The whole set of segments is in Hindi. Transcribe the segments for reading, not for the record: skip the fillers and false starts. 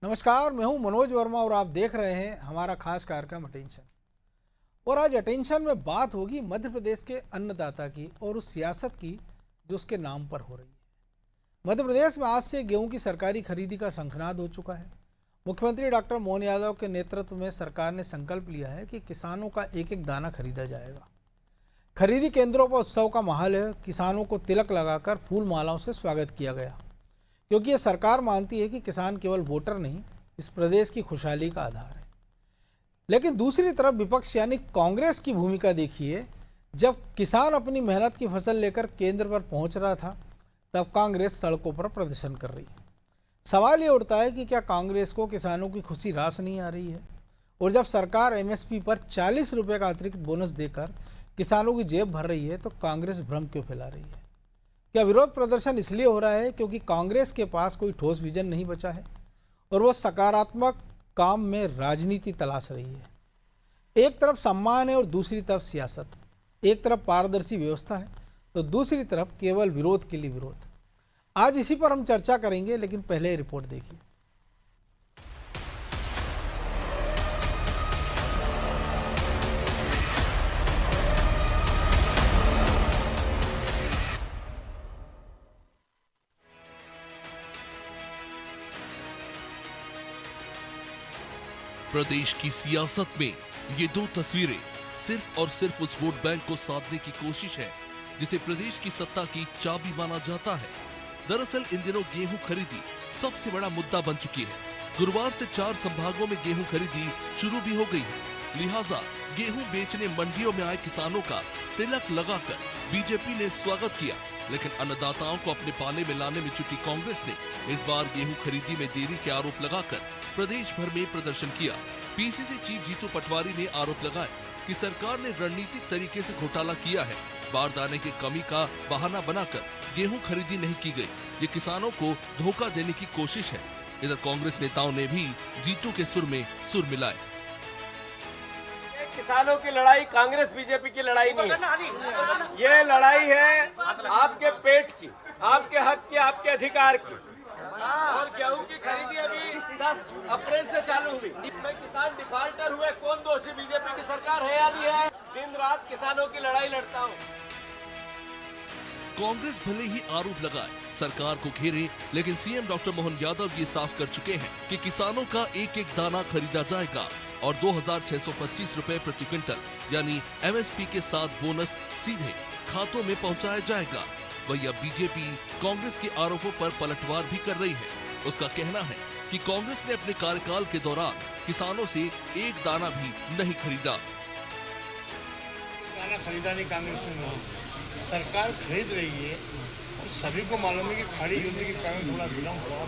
नमस्कार, मैं हूं मनोज वर्मा और आप देख रहे हैं हमारा खास कार्यक्रम अटेंशन। और आज अटेंशन में बात होगी मध्य प्रदेश के अन्नदाता की और उस सियासत की जो उसके नाम पर हो रही है। मध्य प्रदेश में आज से गेहूं की सरकारी खरीदी का शंखनाद हो चुका है। मुख्यमंत्री डॉक्टर मोहन यादव के नेतृत्व में सरकार ने संकल्प लिया है कि किसानों का एक एक दाना खरीदा जाएगा। खरीदी केंद्रों पर उत्सव का माहौल है। किसानों को तिलक लगाकर फूल मालाओं से स्वागत किया गया, क्योंकि ये सरकार मानती है कि किसान केवल वोटर नहीं, इस प्रदेश की खुशहाली का आधार है। लेकिन दूसरी तरफ विपक्ष यानी कांग्रेस की भूमिका देखिए। जब किसान अपनी मेहनत की फसल लेकर केंद्र पर पहुंच रहा था, तब कांग्रेस सड़कों पर प्रदर्शन कर रही है। सवाल ये उठता है कि क्या कांग्रेस को किसानों की खुशी रास नहीं आ रही है? और जब सरकार एमएसपी पर 40 रुपये का अतिरिक्त बोनस देकर किसानों की जेब भर रही है, तो कांग्रेस भ्रम क्यों फैला रही है? क्या विरोध प्रदर्शन इसलिए हो रहा है क्योंकि कांग्रेस के पास कोई ठोस विजन नहीं बचा है और वो सकारात्मक काम में राजनीति तलाश रही है? एक तरफ सम्मान है और दूसरी तरफ सियासत। एक तरफ पारदर्शी व्यवस्था है तो दूसरी तरफ केवल विरोध के लिए विरोध। आज इसी पर हम चर्चा करेंगे, लेकिन पहले रिपोर्ट देखिए। प्रदेश की सियासत में ये दो तस्वीरें सिर्फ और सिर्फ उस वोट बैंक को साधने की कोशिश है जिसे प्रदेश की सत्ता की चाबी माना जाता है। दरअसल इन दिनों गेहूं खरीदी सबसे बड़ा मुद्दा बन चुकी है। गुरुवार से 4 संभागों में गेहूं खरीदी शुरू भी हो गई है। लिहाजा गेहूं बेचने मंडियों में आए किसानों का तिलक लगाकर बीजेपी ने स्वागत किया। लेकिन अन्नदाताओं को अपने पाले में लाने में जुटी कांग्रेस ने इस बार गेहूं खरीदी में देरी के आरोप लगाकर प्रदेश भर में प्रदर्शन किया। पीसीसी चीफ जीतू पटवारी ने आरोप लगाया कि सरकार ने रणनीतिक तरीके से घोटाला किया है। बारदाने की कमी का बहाना बनाकर गेहूं खरीदी नहीं की गई। ये किसानों को धोखा देने की कोशिश है। इधर कांग्रेस नेताओं ने भी जीतू के सुर में सुर मिलाए। किसानों की लड़ाई कांग्रेस बीजेपी की लड़ाई नहीं है। ये लड़ाई है आपके पेट की, आपके हक की, आपके अधिकार की। और गेहूं की खरीदी अभी 10 अप्रैल से चालू हुई। इसमें किसान डिफाल्टर हुए, कौन दोषी? बीजेपी की सरकार है या नहीं है? दिन रात किसानों की लड़ाई लड़ता हूँ। कांग्रेस भले ही आरोप लगाए, सरकार को घेरे, लेकिन सीएम डॉक्टर मोहन यादव ये साफ कर चुके हैं कि किसानों का एक एक दाना खरीदा जाएगा और 2625 रुपए प्रति क्विंटल यानी एमएसपी के साथ बोनस सीधे खातों में पहुंचाया जाएगा। वही अब बीजेपी कांग्रेस के आरोपों पर पलटवार भी कर रही है। उसका कहना है कि कांग्रेस ने अपने कार्यकाल के दौरान किसानों से एक दाना भी नहीं खरीदा। दाना खरीदा नहीं कांग्रेस ने, सरकार खरीद रही है। और सभी को मालूम है कि खाड़ी युद्ध के कारण थोड़ा विलम्ब हुआ।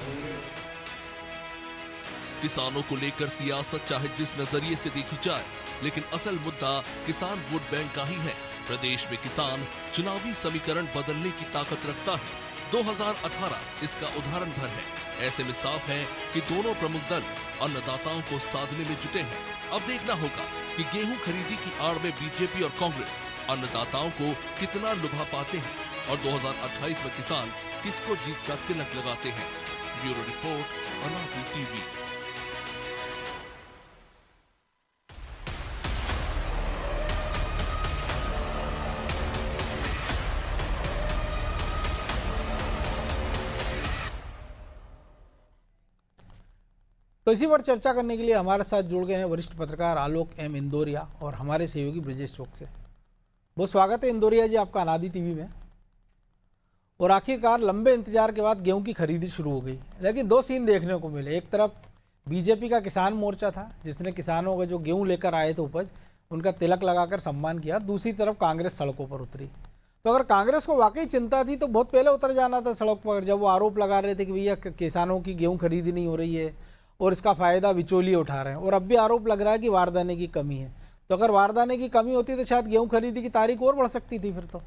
किसानों को लेकर सियासत चाहे जिस नजरिए से देखी जाए, लेकिन असल मुद्दा किसान वोट बैंक का ही है। प्रदेश में किसान चुनावी समीकरण बदलने की ताकत रखता है। 2018 इसका उदाहरण भर है। ऐसे में साफ है कि दोनों प्रमुख दल अन्नदाताओं को साधने में जुटे हैं। अब देखना होगा कि गेहूं खरीदी की आड़ में बीजेपी और कांग्रेस अन्नदाताओं को कितना लुभा पाते हैं और 2028 में किसान किसको जीत का तिलक लगाते हैं। ब्यूरो रिपोर्ट, अनापी टीवी। तो इसी पर चर्चा करने के लिए हमारे साथ जुड़ गए हैं वरिष्ठ पत्रकार आलोक एम इंदौरिया और हमारे सहयोगी ब्रजेश चौक से। बहुत स्वागत है इंदौरिया जी आपका अनादि टीवी में। और आखिरकार लंबे इंतजार के बाद गेहूं की खरीदी शुरू हो गई, लेकिन दो सीन देखने को मिले। एक तरफ बीजेपी का किसान मोर्चा था जिसने किसानों को जो गेहूं लेकर आए थे उपज, उनका तिलक लगाकर सम्मान किया। दूसरी तरफ कांग्रेस सड़कों पर उतरी। तो अगर कांग्रेस को वाकई चिंता थी तो बहुत पहले उतर जाना था सड़क पर, जब वो आरोप लगा रहे थे कि भैया किसानों की गेहूं खरीदी नहीं हो रही है और इसका फायदा बिचौलिए उठा रहे हैं। और अब भी आरोप लग रहा है कि वारदाने की कमी है। तो अगर वारदाने की कमी होती तो शायद गेहूं खरीदी की तारीख और बढ़ सकती थी फिर तो।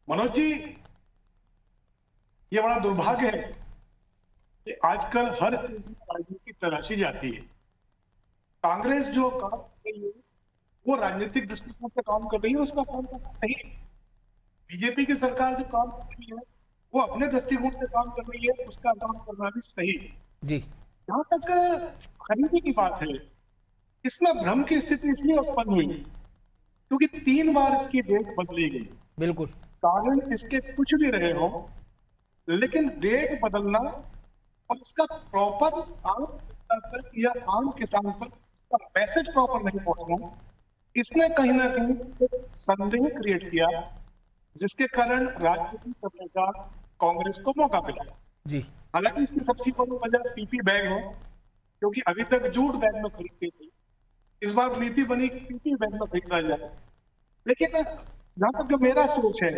मनोज जी, ये बड़ा दुर्भाग्य है कि आजकल हर राजनीति तलाशी जाती है। कांग्रेस जो काम कर रही है वो राजनीतिक दृष्टिकोण से काम कर रही है, उसका काम करना सही है। बीजेपी की सरकार जो काम कर रही है वो अपने दृष्टिकोण से काम कर रही है, उसका काम करना भी सही है। जी जहां तक खरीदी की बात है, इसमें भ्रम की स्थिति इसलिए उत्पन्न हुई क्योंकि 3 बार इसकी डेट बदली गई। बिल्कुल। कारण इसके कुछ भी रहे हो, लेकिन डेट बदलना और उसका प्रॉपर आम जनता तक या आम किसान तक मैसेज प्रॉपर नहीं पहुंचना, इसने कहीं ना कहीं एक संदेह क्रिएट किया, जिसके कारण राजनीति करने का कांग्रेस को मौका मिला। जी हालांकि इसकी सबसे बड़ी वजह पीपी बैग है, क्योंकि अभी तक जूट बैग में खरीदते थे, इस बार नीति बनी कि पीपी बैग में खरीदा जाए। लेकिन जहां तक मेरा सोच है,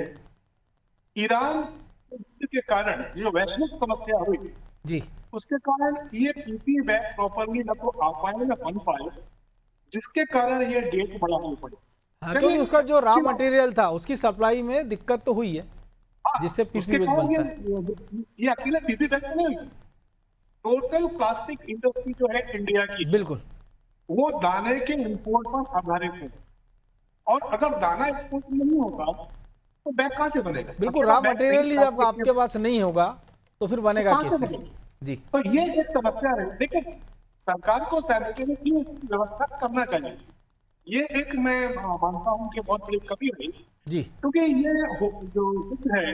ईरान युद्ध के कारण जो वैश्विक समस्या हुई, जी उसके कारण ये पीपी बैग प्रॉपरली न तो आ पाए न बन पाए, जिसके कारण ये डेट बढ़ानी पड़ी। हाँ, क्योंकि उसका जो रॉ मटेरियल था उसकी सप्लाई में दिक्कत तो हुई है, जिससे पीपी बैग बनता है। ये अकेले पीपी बैग नहीं हुई, टोटल प्लास्टिक इंडस्ट्री जो है इंडिया की, बिल्कुल वो दाने के इंपोर्ट पर आधारित है। और अगर दाना इंपोर्ट नहीं होगा तो बैग कहां से बनेगा? बिल्कुल, रॉ मटेरियल ही जब आपके पास नहीं होगा तो फिर बनेगा कहां से कैसे? बनेगा? जी तो ये एक समस्या है। लेकिन सरकार को साइमल्टेनियसली इसकी व्यवस्था करना चाहिए। ये एक मैं मानता हूं कि बहुत बड़ी कमी रही, जी क्योंकि ये जो युद्ध है,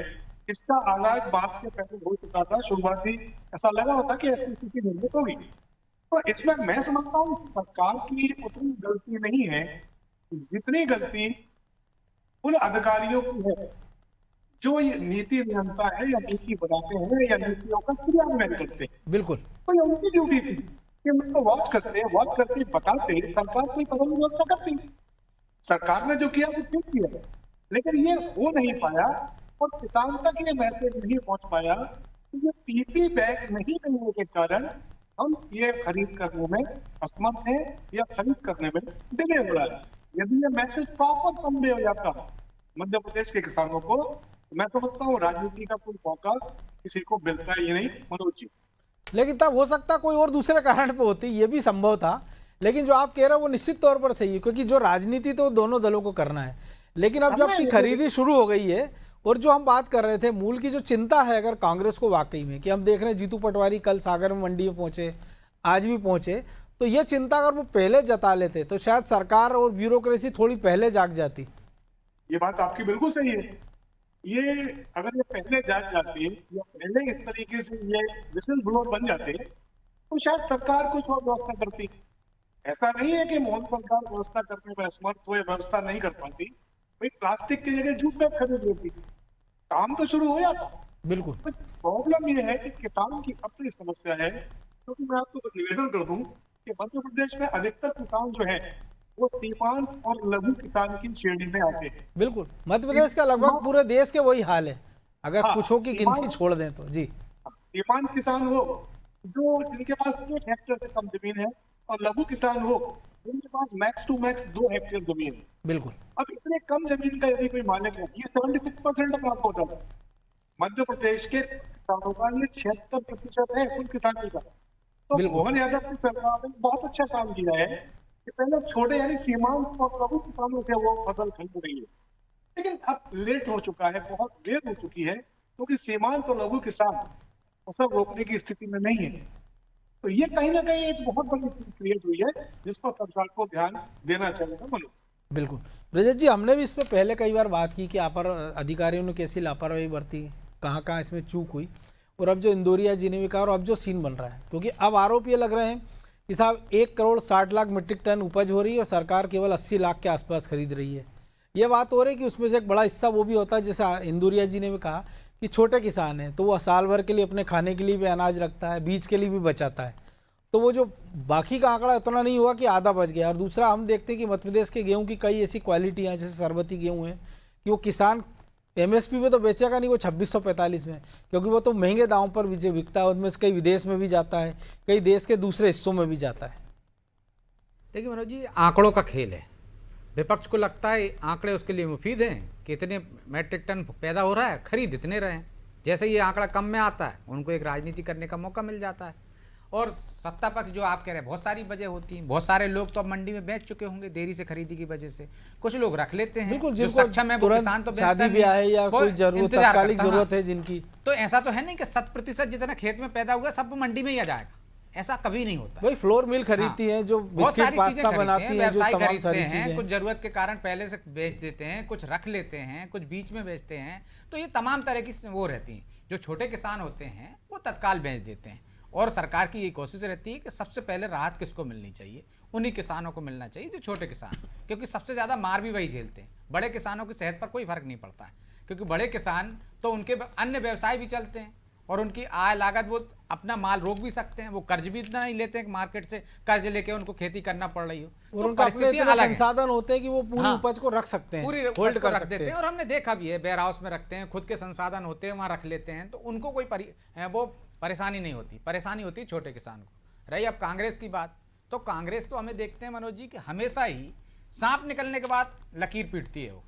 इसका आगाज मार्च के पहले हो चुका था। शुरुआती ऐसा लगा होता कि ऐसी स्थिति निर्मित होगी। तो इसमें मैं समझता हूँ सरकार की उतनी गलती नहीं है जितनी गलती उन अधिकारियों की है जो ये नीति नियंता है या नीति बनाते हैं या नीतियों का क्रियान्वयन करते हैं। बिल्कुल तो ये उनकी ड्यूटी थी कि उसको वॉच करते बताते, सरकार कोई कदम व्यवस्था करती। सरकार ने जो किया वो ठीक किया, लेकिन ये हो नहीं पाया और किसान तक ये मैसेज नहीं पहुंच पाया कि ये पीपी बैग नहीं मिलने के कारण हम ये खरीद करने में असमर्थ हैं या खरीद करने में डिले हो रहा है। यदि ये मैसेज प्रॉपर कन्वे हो जाता मध्य प्रदेश के किसानों को, तो मैं समझता हूँ राजनीति का कोई मौका किसी को मिलता ही नहीं। मनोज जी, लेकिन तब हो सकता कोई और दूसरे कारण पे होती, ये भी संभव था। लेकिन जो आप कह रहे हो वो निश्चित तौर पर सही है, क्योंकि जो राजनीति तो दोनों दलों को करना है। लेकिन अब जब की खरीदी शुरू हो गई है और जो हम बात कर रहे थे मूल की जो चिंता है अगर कांग्रेस को वाकई में, कि हम देख रहे हैं जीतू पटवारी कल सागर में मंडी में पहुंचे, आज भी पहुंचे, तो ये चिंता अगर वो पहले जता लेते तो शायद सरकार और ब्यूरोक्रेसी थोड़ी पहले जाग जाती। ये बात आपकी बिल्कुल सही है। ये अगर ये पहले जाग जाते या पहले इस तरीके से ये विसल ब्लोअर बन जाते तो शायद सरकार कुछ और व्यवस्था करती। ऐसा नहीं है कि मोदी सरकार व्यवस्था करने में असमर्थ हो या व्यवस्था नहीं कर पाती। भाई प्लास्टिक की जगह जूट बैग खरीद लेती, काम तो शुरू हो जाता। बिल्कुल बस प्रॉब्लम ये है कि किसान की अपनी समस्या है। क्योंकि मैं आपको निवेदन कर दूं कि मध्य प्रदेश में अधिकतर किसान जो है वो सीमांत और लघु किसान की श्रेणी में आते हैं। बिल्कुल, मध्य प्रदेश का लगभग पूरे देश के वही हाल है अगर हाँ, कुछों की गिनती छोड़ दें तो। जी सीमांत किसान हो जो जिनके पास 1 हेक्टेयर से कम जमीन है, और लघु किसान हो जिनके पास मैक्स टू मैक्स 2 हेक्टेयर जमीन है। बिल्कुल अब इतने कम जमीन का यदि कोई मालिक है, ये 76% में आपको होता है। मध्य प्रदेश के किसानों का ये 76% है कुल किसानी का। तो बिल्कुल। मोहन यादव की सरकार ने बहुत अच्छा काम किया है कि पहले छोटे यानी सीमांत और लघु किसानों से वो फसल खरीद रही है। लेकिन अब लेट हो चुका है, बहुत देर हो चुकी है, क्योंकि सीमांत और लघु किसान फसल रोकने की स्थिति में नहीं है। तो ये कहीं ना कहीं एक बहुत बड़ी चीज क्रिएट हुई है जिस पर सरकार को ध्यान देना चाहिए। मनोज, बिल्कुल ब्रजेश जी, हमने भी इस पर पहले कई बार बात की कि अधिकारियों ने कैसी लापरवाही बरती, कहाँ कहाँ इसमें चूक हुई, और अब जो इंदौरिया जी ने भी कहा और अब जो सीन बन रहा है, क्योंकि अब आरोप ये लग रहे हैं कि साहब 1,60,00,000 मीट्रिक टन उपज हो रही है और सरकार केवल 80 लाख के आसपास खरीद रही है। ये बात हो रही है कि उसमें से एक बड़ा हिस्सा वो भी होता है, जैसे इंदौरिया जी ने भी कहा कि छोटे किसान हैं तो वो साल भर के लिए अपने खाने के लिए भी अनाज रखता है, बीज के लिए भी बचाता है, तो वो जो बाकी का आंकड़ा इतना नहीं हुआ कि आधा बच गया। और दूसरा हम देखते हैं कि मध्य प्रदेश के गेहूं की कई ऐसी क्वालिटी हैं, जैसे सरबती गेहूं है, कि वो किसान एमएसपी में तो बेचेगा नहीं, वो 2645 में, क्योंकि वो तो महंगे दामों पर बिकता है, उनमें से कई विदेश में भी जाता है, कई देश के दूसरे हिस्सों में भी जाता है। देखिए मनोज जी, आंकड़ों का खेल है। विपक्ष को लगता है आंकड़े उसके लिए मुफीद हैं कि इतने मैट्रिक टन पैदा हो रहा है, खरीद इतने रहे हैं। जैसे ये आंकड़ा कम में आता है उनको एक राजनीति करने का मौका मिल जाता है। और सत्ता पक्ष जो आप कह रहे हैं बहुत सारी वजह होती हैं। बहुत सारे लोग तो अब मंडी में बेच चुके होंगे देरी से खरीदी की वजह से। कुछ लोग रख लेते हैं बिल्कुल, जो जिनको सक्षम है, वो तुरंत किसान तो शादी भी आए या कोई जरूरत, तात्कालिक जरूरत है जिनकी, तो ऐसा तो है नहीं कि 100% जितना खेत में पैदा हुआ सब मंडी में ही आ जाएगा, ऐसा कभी नहीं होता। वही फ्लोर मिल खरीदती हैं जो बहुत सारी बिस्किट चीजें पास्ता बनाती खरीदते हैं, हैं, जो व्यवसाय तमाम खरीदते सारी हैं, चीजें कुछ जरूरत के कारण पहले से बेच देते हैं, कुछ रख लेते हैं, कुछ बीच में बेचते हैं। तो ये तमाम तरह की वो रहती हैं। जो छोटे किसान होते हैं वो तत्काल बेच देते हैं, और सरकार की ये कोशिश रहती है कि सबसे पहले राहत किसको मिलनी चाहिए, उन्हीं किसानों को मिलना चाहिए जो छोटे किसान, क्योंकि सबसे ज़्यादा मार भी वही झेलते हैं। बड़े किसानों की सेहत पर कोई फर्क नहीं पड़ता है, क्योंकि बड़े किसान तो उनके अन्य व्यवसाय भी चलते हैं और उनकी आय लागत वो अपना माल रोक भी सकते हैं। वो कर्ज भी इतना नहीं लेते हैं कि मार्केट से कर्ज लेके उनको खेती करना पड़ रही हो। और तो उनका अपने परिस्थितियां इतने अलग हैं, संसाधन होते हैं कि वो पूरी हाँ, उपज को रख सकते हैं, पूरी होल्ड उपज को कर रख सकते देते हैं। हैं। और हमने देखा भी है, वेयर हाउस में रखते हैं, खुद के संसाधन होते हैं वहाँ रख लेते हैं, तो उनको कोई वो परेशानी नहीं होती। परेशानी होती है छोटे किसान को। रही अब कांग्रेस की बात, तो कांग्रेस तो हमें देखते हैं मनोज जी कि हमेशा ही सांप निकलने के बाद लकीर पीटती है। वो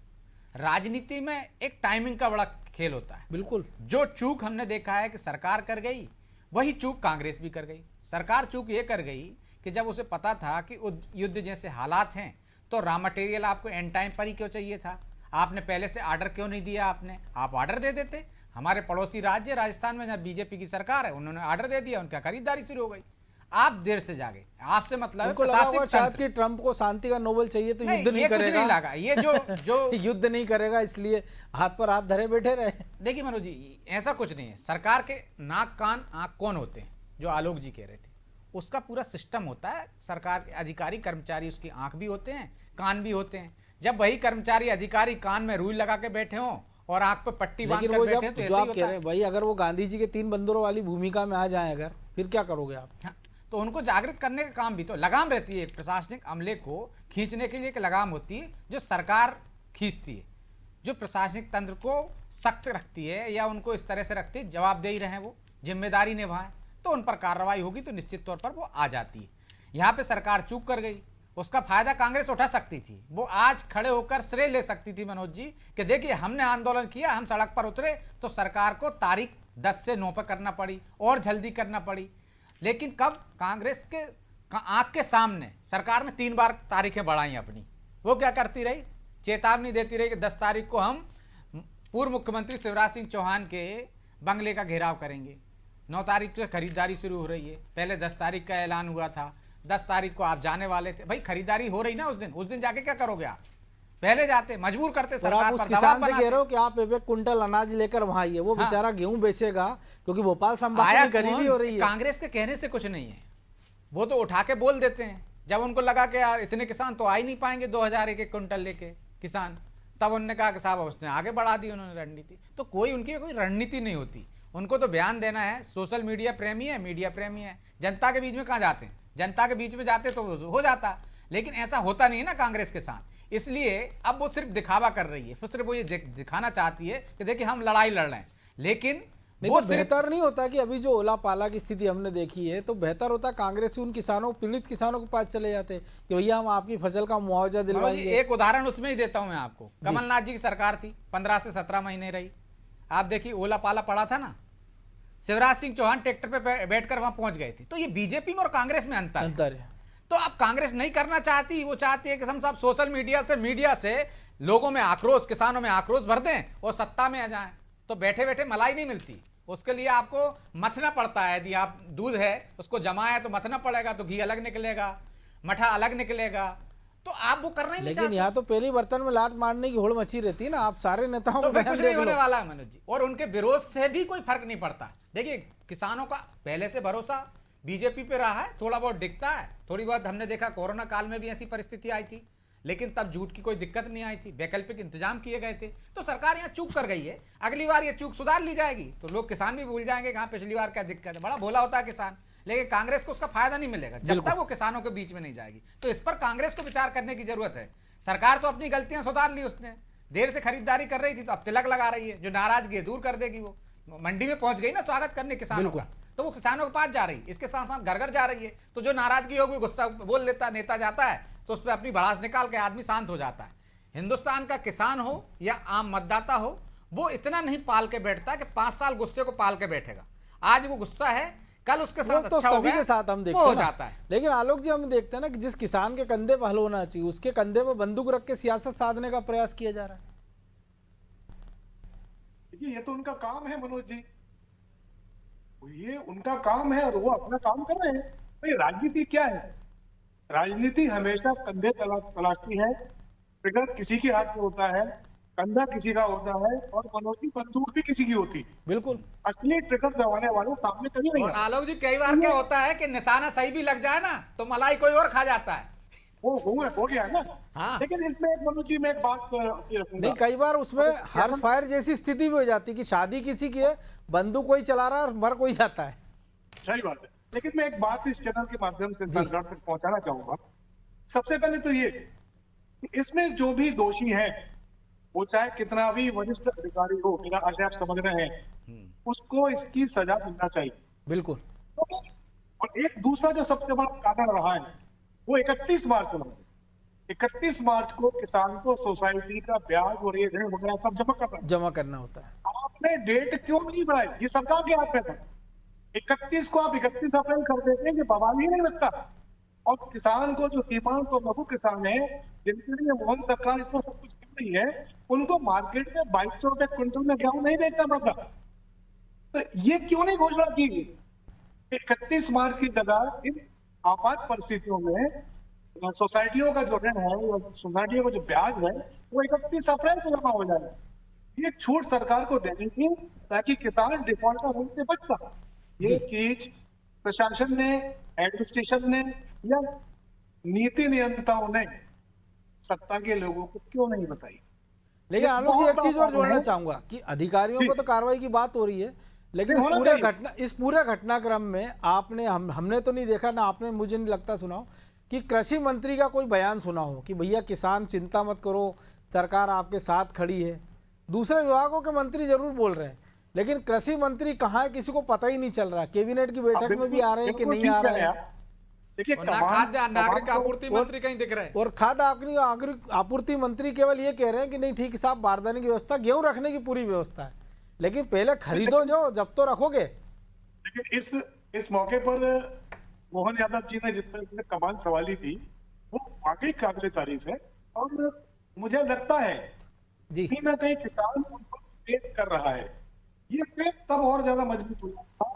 राजनीति में एक टाइमिंग का बड़ा खेल होता है। बिल्कुल, जो चूक हमने देखा है कि सरकार कर गई, वही चूक कांग्रेस भी कर गई। सरकार चूक ये कर गई कि जब उसे पता था कि युद्ध जैसे हालात हैं तो रॉ मटेरियल आपको एंड टाइम पर ही क्यों चाहिए था, आपने पहले से ऑर्डर क्यों नहीं दिया। आप ऑर्डर दे देते। हमारे पड़ोसी राज्य राजस्थान में जहाँ बीजेपी की सरकार है, उन्होंने ऑर्डर दे दिया, उनका खरीदारी शुरू हो गई। आप देर से जागे, आपसे मतलब उनको लगा होगा प्रशासनिक शायद तंत्र। कि ट्रम्प को शांति का नोबेल चाहिए तो नहीं, युद्ध नहीं ये कुछ करेगा। नहीं लगा, ये जो युद्ध नहीं करेगा, इसलिए हाथ पर हाथ धरे बैठे रहे। देखिए मनोज जी, ऐसा कुछ नहीं है। सरकार के नाक कान आंख कौन होते हैं, जो आलोक जी कह रहे थे, उसका पूरा सिस्टम होता है। सरकार के अधिकारी कर्मचारी उसकी आंख भी होते हैं, कान भी होते हैं। जब वही कर्मचारी अधिकारी कान में रुई लगा के बैठे हों और आंख पे पट्टी बांध लेकिन कर वो बैठे जब हैं, तो जो ऐसे आप ही कह होता रहे है। हैं भाई, अगर वो गांधी जी के 3 बंदरों वाली भूमिका में आ जाए अगर, फिर क्या करोगे आप? हाँ, तो उनको जागृत करने का काम भी तो लगाम रहती है। प्रशासनिक अमले को खींचने के लिए एक लगाम होती है जो सरकार खींचती है, जो प्रशासनिक तंत्र को सख्त रखती है या उनको इस तरह से रखती है जवाबदेही रहें, वो जिम्मेदारी निभाएं, तो उन पर कार्रवाई होगी तो निश्चित तौर पर वो आ जाती है। यहाँ पे सरकार चूक कर गई, उसका फायदा कांग्रेस उठा सकती थी। वो आज खड़े होकर श्रेय ले सकती थी मनोज जी कि देखिए हमने आंदोलन किया, हम सड़क पर उतरे, तो सरकार को तारीख 10 से 9 पर करना पड़ी और जल्दी करना पड़ी। लेकिन कब कांग्रेस के आंख के सामने सरकार ने 3 बार तारीखें बढ़ाई अपनी, वो क्या करती रही, चेतावनी देती रही कि 10 तारीख को हम पूर्व मुख्यमंत्री शिवराज सिंह चौहान के बंगले का घेराव करेंगे। 9 तारीख से खरीदारी शुरू हो रही है, पहले 10 तारीख का ऐलान हुआ था, 10 तारीख को आप जाने वाले थे। भाई खरीदारी हो रही ना उस दिन जाके क्या करोगे आप? पहले जाते, मजबूर करते और सरकार आप उस पर दबाव किसान से बनाते। कह रहे हो कि आप 1 क्विंटल अनाज लेकर वहां आइए, वो हाँ। बेचारा गेहूं बेचेगा क्योंकि भोपाल संभाग आया की खरीदी कौन? हो रही है। कांग्रेस के कहने से कुछ नहीं है, वो तो उठा के बोल देते हैं। जब उनको लगा कि यार इतने किसान तो आ ही नहीं पाएंगे 2000 एक क्विंटल लेके किसान, तब उन्होंने कहा कि साहब उसने आगे बढ़ा दी उन्होंने रणनीति। तो उनकी कोई रणनीति नहीं होती, उनको तो बयान देना है। सोशल मीडिया प्रेमी है, मीडिया प्रेमी है, जनता के बीच में कहाँ जाते हैं? जनता के बीच में जाते तो हो जाता, लेकिन ऐसा होता नहीं है ना कांग्रेस के साथ। इसलिए अब वो सिर्फ दिखावा कर रही है, वो सिर्फ वो ये दिखाना चाहती है कि देखिए हम लड़ाई लड़ रहे हैं, लेकिन वो तो बेहतर नहीं होता कि अभी जो ओला पाला की स्थिति हमने देखी है, तो बेहतर होता कांग्रेस उन किसानों, पीड़ित किसानों के पास चले जाते कि भैया हम आपकी फसल का मुआवजा दिलवाएंगे। एक उदाहरण उसमें ही देता हूं मैं आपको। कमलनाथ जी की सरकार थी, 15 से 17 महीने रही। आप देखिए ओला पाला पड़ा था ना, शिवराज सिंह चौहान ट्रैक्टर पे बैठकर वहां पहुंच गए थे। तो ये बीजेपी में और कांग्रेस में अंतर है। तो अब कांग्रेस नहीं करना चाहती, वो चाहती है कि हम सब सोशल मीडिया से लोगों में आक्रोश, किसानों में आक्रोश भर दें और सत्ता में आ जाएं। तो बैठे बैठे मलाई नहीं मिलती, उसके लिए आपको मथना पड़ता है। यदि आप दूध है उसको जमाया तो मथना पड़ेगा, तो घी अलग निकलेगा, मठा अलग निकलेगा। तो आप वो करना ही नहीं चाहते। लेकिन यहाँ तो पहले बर्तन में लात मारने की होड़ मची रहती है ना। आप सारे नेताओं तो को फिर बयान कुछ नहीं देख होने लो। वाला है मनोज जी, और उनके विरोध से भी कोई फर्क नहीं पड़ता। देखिए किसानों का पहले से भरोसा बीजेपी पे रहा है, थोड़ा बहुत दिखता है, थोड़ी बहुत हमने देखा कोरोना काल में भी ऐसी परिस्थिति आई थी, लेकिन तब झूठ की कोई दिक्कत नहीं आई थी, वैकल्पिक इंतजाम किए गए थे। तो सरकार यहाँ चूक कर गई है, अगली बार ये चूक सुधार ली जाएगी तो लोग किसान भी भूल जाएंगे कि हाँ पिछली बार क्या दिक्कत है। बड़ा भोला होता है किसान, लेकिन कांग्रेस को उसका फायदा नहीं मिलेगा जब तक वो किसानों के बीच में नहीं जाएगी। तो इस पर कांग्रेस को विचार करने की जरूरत है। सरकार तो अपनी गलतियां सुधार ली, उसने देर से खरीदारी कर रही थी तो अब तिलक लगा रही है, जो नाराजगी है दूर कर देगी। वो मंडी में पहुंच गई ना स्वागत करने किसानों का, तो वो किसानों के पास जा रही, इसके साथ साथ घर घर जा रही है। तो जो नाराजगी होगी गुस्सा बोल लेता, नेता जाता है तो उस पर अपनी भड़ास निकाल के आदमी शांत हो जाता है। हिंदुस्तान का किसान हो या आम मतदाता हो, वो इतना नहीं पाल के बैठता कि 5 साल गुस्से को पाल के बैठेगा। आज वो गुस्सा है, कल उसके वो साथ तो अच्छा हो सभी गया, के साथ हम देखते वो हो हैं ना। जाता है। लेकिन आलोक जी, हम देखते हैं ना कि जिस किसान के कंधे पर हल होना चाहिए उसके कंधे पर बंदूक रख के सियासत साधने का प्रयास किया जा रहा है। देखिए, ये तो उनका काम है मनोज जी, ये उनका काम है और वो अपना काम कर रहे हैं। भाई राजनीति क्या है? राजनीति हमेशा कंधे तलाशती है, ट्रिगर किसी के हाथ में होता है, कंधा किसी का होता है, और मनोज जी बंदूक भी किसी की होती है। बिल्कुल। असली ट्रिगर दबाने वाले सामने कभी नहीं और आते। आलोक जी, कई बार क्या होता है कि निशाना सही भी लग जाए ना तो मलाई कोई और खा जाता है। हो गया है ना। हाँ। लेकिन इसमें एक मनोज जी, मैं एक बात रखूंगा। नहीं, कई बार उसमें हर्ष फायर जैसी स्थिति भी हो जाती है कि शादी किसी की है, बंदूक कोई चला रहा है और मर कोई जाता है। सही बात है। लेकिन मैं एक बात इस चैनल के माध्यम से सरकार तक पहुंचाना चाहूंगा। सबसे पहले तो ये कि इसमें जो भी दोषी है, वो चाहे कितना भी वरिष्ठ अधिकारी हो, मेरा आशय आप समझ रहे हैं, उसको इसकी सजा मिलना चाहिए। बिल्कुल। और एक दूसरा जो सबसे बड़ा कारण रहा है वो 31 मार्च रहा। 31 मार्च को किसान को सोसाइटी का ब्याज और ये ऋण वगैरह सब जमा करना होता है। आपने डेट क्यों नहीं बढ़ाई? ये सरकार के हाथ में था। 31 को आप 31 अप्रैल कर देते हैं कि बवाल ही नहीं बचता। और किसान को, जो सीमांत और लघु किसान है, जिनके लिए मोहन सरकार इतना सब कुछ कर रही है, उनको मार्केट में 2200 रुपए क्विंटल में गेहूं नहीं बेचना पड़ता। तो ये क्यों नहीं घोषणा की गई? 31 मार्च की जगह इन आपात परिस्थितियों में सोसाइटियों का जो ऋण है या सोसाइटियों का जो ब्याज है वो 31 अप्रैल को जमा हो जाए। ये छूट सरकार को देनी थी ताकि किसान डिफॉल्टर होने से बचता। ये चीज प्रशासन ने, एडमिनिस्ट्रेशन ने या नीति नियंताओं ने सत्ता के लोगों को क्यों नहीं बताई? लेकिन आलोक जी, एक चीज और जोड़ना चाहूंगा कि अधिकारियों को तो कार्रवाई की बात हो रही है, लेकिन इस पूरे घटनाक्रम में आपने हमने तो नहीं देखा ना, आपने मुझे नहीं लगता सुना हो कि कृषि मंत्री का कोई बयान सुना हो कि भैया किसान चिंता मत करो, सरकार आपके साथ खड़ी है। दूसरे विभागों के मंत्री जरूर बोल रहे हैं, लेकिन कृषि मंत्री कहाँ है किसी को पता ही नहीं चल रहा। कैबिनेट की बैठक में भी आ रहे हैं कि नहीं आ रहे हैं। देखिए, खाद्य नागरिक आपूर्ति मंत्री कहीं दिख रहे हैं, और खाद्य आपूर्ति मंत्री केवल ये कह रहे हैं कि नहीं ठीक साहब, बारदाने की व्यवस्था, गेहूं रखने की पूरी व्यवस्था है, लेकिन पहले खरीदो जो, जब तो रखोगे। लेकिन इस मौके पर मोहन यादव जी ने जिस तरह से कमान संभाली थी वो वाकई काबिले तारीफ है। और मुझे लगता है जी कहीं ना कहीं किसान उनको फेथ कर रहा है। ये फेथ तब और ज्यादा मजबूत हुआ था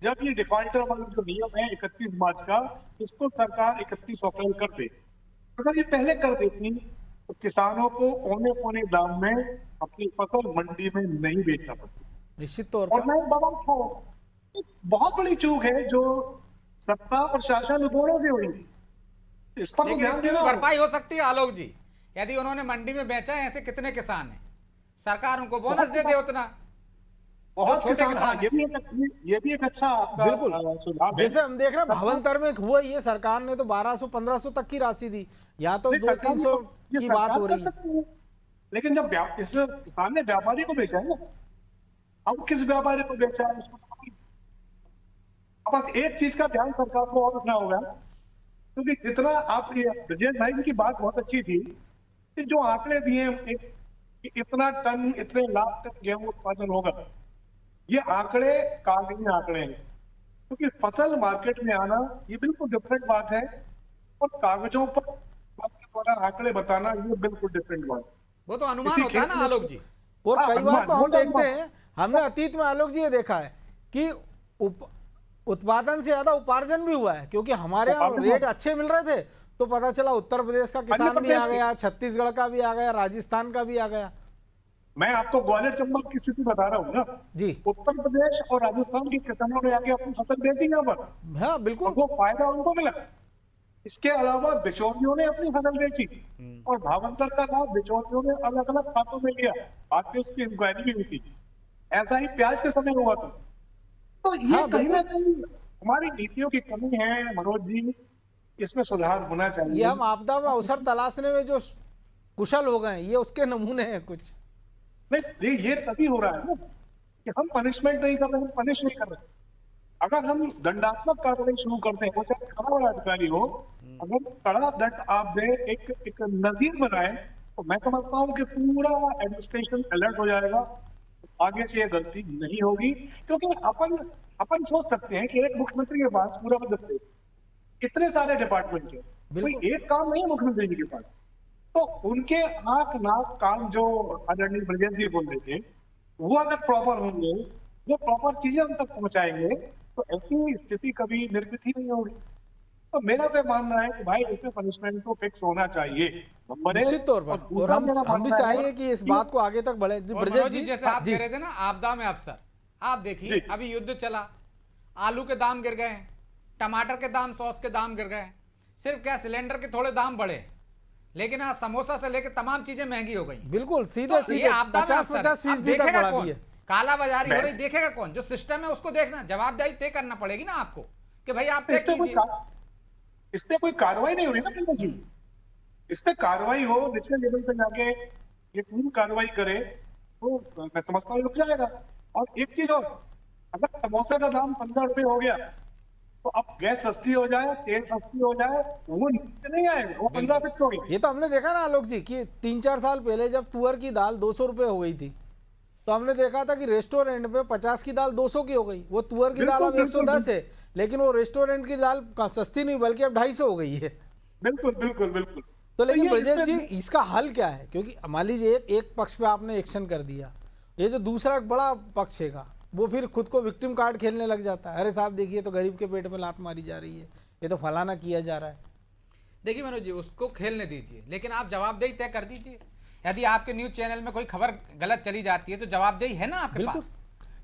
जब ये डिफॉल्टर वाला जो नियम है 31 मार्च का, इसको सरकार 31 अप्रैल कर दे। अगर ये पहले कर देती तो किसानों को औने पौने दाम में अपनी फसल मंडी में नहीं बेचना पड़ती, निश्चित तौर और पर। मैं बवाल था। बहुत बड़ी चूक है जो सत्ता और शासन दोनों से हुई। इस पर लेकिन इसकी भी भरपाई हो सकती है आलोक जी, यदि उन्होंने मंडी में बेचा है। ऐसे कितने किसान हैं, सरकार उनको बोनस दे दे उतना। बहुत छोटे किसान, किसान ये भी एक अच्छा आपका बिल्कुल सुझाव है। जैसे हम देख रहे हैं भावंतर में हुआ, ये सरकार ने तो 1200-1500 तक की राशि दी, यहाँ तो नहीं, सरकार 200-300 ये की सरकार बात हो कर रही है। सकती है। लेकिन जब किसान ने व्यापारी को बेचा है ना, अब किस व्यापारी को बेचा है उसको तो नहीं। अब बस एक चीज का ध्यान सरकार को और रखना होगा, क्योंकि जितना आप ब्रजेश भाई की बात बहुत अच्छी थी कि जो आंकड़े दिए कि इतना टन, इतने लाख टन गेहूं उत्पादन होगा, ये आंकड़े कागजी आंकड़े हैं। क्योंकि फसल मार्केट में आना ये बिल्कुल डिफरेंट बात है, और कागजों पर द्वारा आंकड़े बताना ये बिल्कुल डिफरेंट बात है। वो तो अनुमान होता है ना आलोक जी। और हाँ, कई बार तो हम अनुमान, देखते हैं, हमने अतीत में आलोक जी ये देखा है कि उत्पादन से ज्यादा उपार्जन भी हुआ है, क्योंकि हमारे यहाँ रेट अच्छे मिल रहे थे तो पता चला उत्तर प्रदेश का किसान भी आ गया, छत्तीसगढ़ का भी आ गया, राजस्थान का भी आ गया। मैं आपको ग्वालियर चंबल की स्थिति बता रहा हूँ ना जी। उत्तर प्रदेश और राजस्थान के किसानों ने आगे अपनी फसल बेची यहाँ पर, हाँ बिल्कुल, और वो फायदा उनको मिला। इसके अलावा बिचौलियों ने अपनी फसल बेची और भावंतर का लाभ बिचौलियों ने अलग अलग खातों में लिया। बाद में उसकी इंक्वायरी भी हुई थी। ऐसा ही प्याज के समय हुआ था। तो ये हाँ, कहीं ना कहीं हमारी नीतियों की कमी है मनोज जी, इसमें सुधार होना चाहिए। ये हम आपदा में अवसर तलाशने में जो कुशल हो गए, ये उसके नमूने हैं कुछ। नहीं, ये तभी हो रहा है ना कि हम पनिशमेंट नहीं कर रहे, हम पनिश नहीं कर रहे। अगर हम दंडात्मक कार्रवाई शुरू करते हैं, वो चाहे बड़ा बड़ा अधिकारी हो, अगर कड़ा दंड आप दे, एक नजीर बनाए, तो मैं समझता हूँ कि पूरा एडमिनिस्ट्रेशन अलर्ट हो जाएगा, आगे से ये गलती नहीं होगी, क्योंकि अपन सोच सकते हैं कि एक मुख्यमंत्री के पास पूरा मध्य प्रदेश, इतने सारे डिपार्टमेंट है, कोई एक काम नहीं है मुख्यमंत्री जी के पास। तो उनके आंख नाक कान जो आदरणीय ब्रजेश जी बोल रहे थे, वो अगर प्रॉपर होंगे, वो प्रॉपर चीजें उन तक पहुंचाएंगे, तो ऐसी स्थिति कभी निर्मित ही नहीं होगी। तो मेरा तो मानना है कि भाई इसमें पनिशमेंट तो फिक्स होना चाहिए, नंबर एक। निश्चित तौर पर, और दूसरा मेरा हम भी मानना है चाहेंगे कि इस बात को आगे तक बढ़े। और ब्रजेश मनोज जी, जैसे आप जी, कह रहे थे ना आपदा में अफसर, आप देखिए जी। अभी युद्ध चला, आलू के दाम गिर गए हैं, टमाटर के दाम, सॉस के दाम गिर गए हैं, सिर्फ क्या सिलेंडर के थोड़े दाम बढ़े, लेकिन आज समोसा से लेकर तमाम चीजें महंगी हो गई। बिल्कुल सीधे तो ये सीधे आपदा में 50-50% तक देखेगा बढ़ा कौन? दिए। काला बाजारी हो रही, देखेगा कौन? जो सिस्टम है उसको देखना, जवाबदेही तय करना पड़ेगी ना आपको कि भाई आप तय कीजिए। इस पे कोई कार्रवाई नहीं हुई ना प्रशासन जी, इस पे कार्रवाई हो, नेशनल लेवल पे जाके ये टीम कार्रवाई करे, तो मैं समझता हूँ रुक जाएगा। और एक चीज और, अगर समोसा का दाम 15 रुपए हो गया, तो अब गैस सस्ती हो जाए, तेल सस्ती हो जाए, वो नीचे नहीं आएगा, वो 15 फिक्स हो गया। ये तो हमने देखा ना आलोक जी कि 3-4 साल पहले जब तुअर की दाल 200 रुपए हो गई थी, तो हमने देखा था कि रेस्टोरेंट पे 50 की दाल 200 की हो गई। वो तुअर की दाल अब 110 है, लेकिन वो रेस्टोरेंट की दाल सस्ती नहीं बल्कि अब 250 हो गई है। बिल्कुल बिल्कुल बिल्कुल। तो लेकिन ये ब्रजेश जी, इसमें- इसका हल क्या है? क्योंकि मान लीजिए एक पक्ष पे आपने एक्शन कर दिया, ये जो दूसरा एक बड़ा पक्ष है वो फिर खुद को विक्टिम कार्ड खेलने लग जाता है। अरे साहब देखिए, तो गरीब के पेट में लात मारी जा रही है, ये तो फलाना किया जा रहा है। देखिए मनोज जी, उसको खेलने दीजिए, लेकिन आप जवाबदेही तय कर दीजिए। यदि आपके न्यूज चैनल में कोई खबर गलत चली जाती है तो जवाबदेही है ना आपके पास।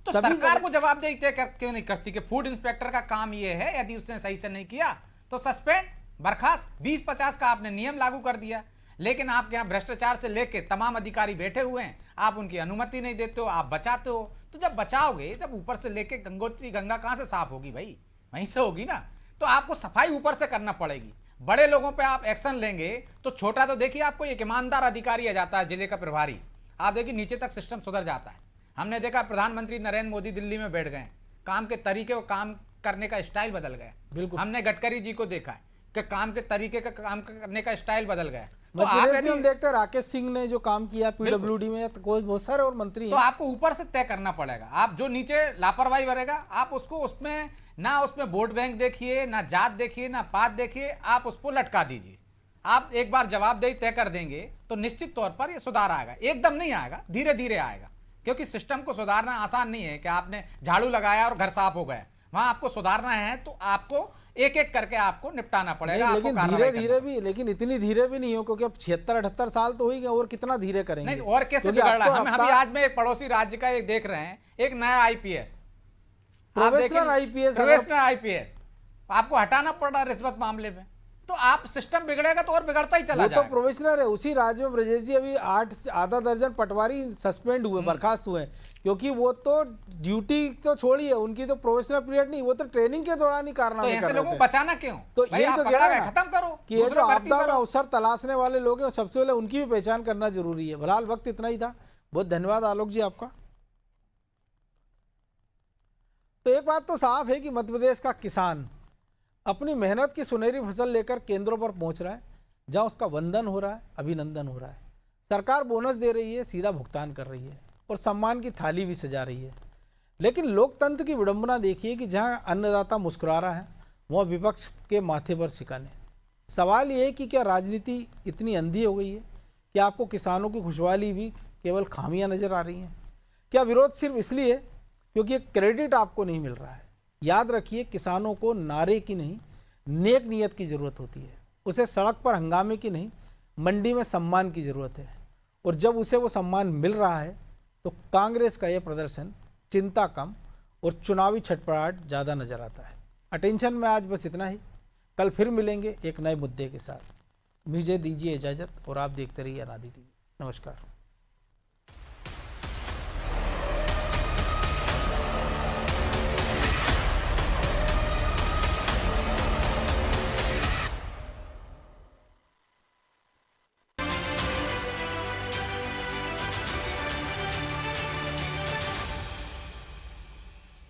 तो सभी सरकार को जवाबदेही तय क्यों नहीं करती कि फूड इंस्पेक्टर का काम ये है, यदि उसने सही से नहीं किया तो सस्पेंड, बर्खास्त, 20-50 का आपने नियम लागू कर दिया, लेकिन आपके यहाँ भ्रष्टाचार से लेके तमाम अधिकारी बैठे हुए हैं, आप उनकी अनुमति नहीं देते हो, आप बचाते हो। तो जब बचाओगे, जब ऊपर से लेके गंगोत्री गंगा कहाँ से साफ होगी भाई? वहीं से होगी ना। तो आपको सफाई ऊपर से करना पड़ेगी। बड़े लोगों पे आप एक्शन लेंगे तो छोटा तो देखिए, आपको एक ईमानदार अधिकारी आ जाता है, जिले का प्रभारी, आप देखिए नीचे तक सिस्टम सुधर जाता है। हमने देखा प्रधानमंत्री नरेंद्र मोदी दिल्ली में बैठ गए, काम के तरीके और काम करने का स्टाइल बदल गया। बिल्कुल। हमने गडकरी जी को देखा है कि काम के तरीके का, काम करने का स्टाइल बदल गया। तो मध्य आप प्रदेश में हम यदि देखते हैं राकेश सिंह ने जो काम किया पीडब्ल्यूडी में, तो कोई बहुत सारे और मंत्री तो हैं। आपको ऊपर से तय करना पड़ेगा। आप जो नीचे लापरवाही बनेगा, आप उसको उसमें ना, उसमें वोट बैंक देखिए, ना जात देखिए, ना पात देखिए, आप उसको लटका दीजिए। आप एक बार जवाबदेही तय कर देंगे तो निश्चित तौर पर ये सुधार आएगा। एकदम नहीं आएगा, धीरे धीरे आएगा, क्योंकि सिस्टम को सुधारना आसान नहीं है कि आपने झाड़ू लगाया और घर साफ हो गया। वहां आपको सुधारना है तो आपको एक एक करके आपको निपटाना पड़ेगा। नहीं, आपको लेकिन कार्रवाई धीरे करना धीरे भी, लेकिन इतनी धीरे भी नहीं हो, क्योंकि अब 76-78 साल तो हो ही गए, और कितना धीरे करेंगे? नहीं, और कैसे क्योंकि बिगड़ अब रहा तो है? हम हफ्ता- अभी आज में एक पड़ोसी राज्य का एक देख रहे हैं, एक नया IPS, professional IPS, professional IPS आपको हटाना पड़ रहा है रिश्वत मामले में। तो आप सिस्टम बिगड़ेगा तो और बिगड़ता ही चला वो तो जाएगा। प्रोफेशनल है। उसी राज्य में ब्रजेश जी अभी आधा दर्जन पटवारी सस्पेंड हुए, बर्खास्त हुए, क्योंकि वो तो ड्यूटी तो छोड़िए, उनकी तो प्रोफेशनल पीरियड नहीं, वो तो ट्रेनिंग के दौरान ही तो कारनामे ऐसे कर लोगों रहे को थे। बचाना क्यों? तो भाई यही आप तो पकड़ा कह गए, रहे हैं खत्म करो, कि ये जो दूसरा भर्ती आपदा में करो। अवसर तलाशने वाले लोग हैं, सबसे पहले उनकी भी पहचान करना जरूरी है। बहरहाल वक्त इतना ही था, बहुत धन्यवाद आलोक जी आपका। तो एक बात तो साफ है कि मध्य प्रदेश का किसान अपनी मेहनत की सुनहरी फसल लेकर केंद्रों पर पहुंच रहा है, जहां उसका वंदन हो रहा है, अभिनंदन हो रहा है। सरकार बोनस दे रही है, सीधा भुगतान कर रही है, और सम्मान की थाली भी सजा रही है। लेकिन लोकतंत्र की विडंबना देखिए कि जहां अन्नदाता मुस्कुरा रहा है, वहाँ विपक्ष के माथे पर शिकन है। सवाल ये है कि क्या राजनीति इतनी अंधी हो गई है कि आपको किसानों की खुशहाली भी केवल खामियां नजर आ रही हैं? क्या विरोध सिर्फ इसलिए क्योंकि एक क्रेडिट आपको नहीं मिल रहा है? याद रखिए, किसानों को नारे की नहीं, नेक नीयत की ज़रूरत होती है। उसे सड़क पर हंगामे की नहीं, मंडी में सम्मान की ज़रूरत है। और जब उसे वो सम्मान मिल रहा है तो कांग्रेस का ये प्रदर्शन चिंता कम और चुनावी छटपटाहट ज़्यादा नज़र आता है। अटेंशन में आज बस इतना ही। कल फिर मिलेंगे एक नए मुद्दे के साथ। मुझे दीजिए इजाज़त और आप देखते रहिए अनादि टीवी। नमस्कार।